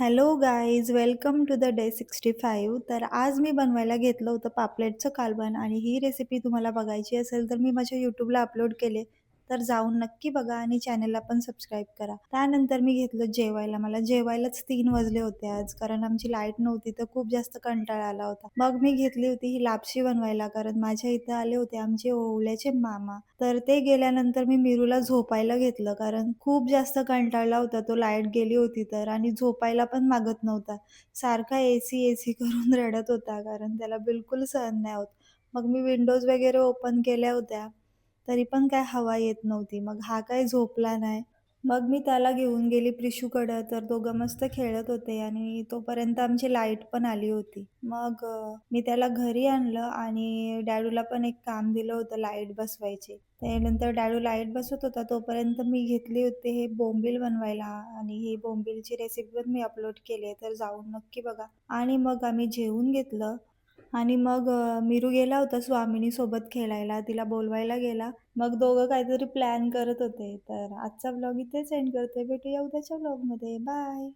Hello guys, welcome to the day 65. तर आज मी बनवायला घेतलं होतं पापलेटचं कालवण आणि ही रेसिपी तुम्हाला बघायची असेल तर मी माझ्या यूट्यूबला अपलोड केले. तर जाऊन नक्की बघा आणि चॅनलला पण सबस्क्राईब करा. त्यानंतर मी घेतलं जेवायला. मला जेवायलाच 3 वाजले होते आज, कारण आमची लाईट नव्हती तर खूप जास्त कंटाळा आला होता. मग मी घेतली होती ही लापशी बनवायला, कारण माझ्या इथं आले होते आमचे ओवळ्याचे मामा. तर ते गेल्यानंतर मी मीरूला झोपायला घेतलं, कारण खूप जास्त कंटाळला होता तो, लाईट गेली होती तर, आणि झोपायला पण मागत नव्हता. सारखा एसी, एसी करून रडत होता, कारण त्याला बिलकुल सहन नाही होत. मग मी विंडोज वगैरे ओपन केल्या होत्या, तरी पण काय हवा येत नव्हती. मग हा काय झोपला नाही. मग मी त्याला घेऊन गेली प्रिशूकडं, तर दोघं मस्त खेळत होते आणि तोपर्यंत आमची लाईट पण आली होती. मग मी त्याला घरी आणलं आणि डॅडूला पण एक काम दिलं होतं लाईट बसवायची. त्यानंतर डॅडू लाईट बसवत होता तोपर्यंत मी घेतले होते हे बोंबील बनवायला आणि ही बोंबीलची रेसिपी पण मी अपलोड केली आहे, तर जाऊन नक्की बघा. आणि मग आम्ही जेवून घेतलं आणि मग मीरू गेला होता स्वामिनीसोबत खेळायला, तिला बोलवायला गेला. मग दोघं काहीतरी प्लॅन करत होते. तर आजचा व्लॉग इथेच एंड करते. भेटूया उद्याच्या व्लॉगमध्ये. बाय.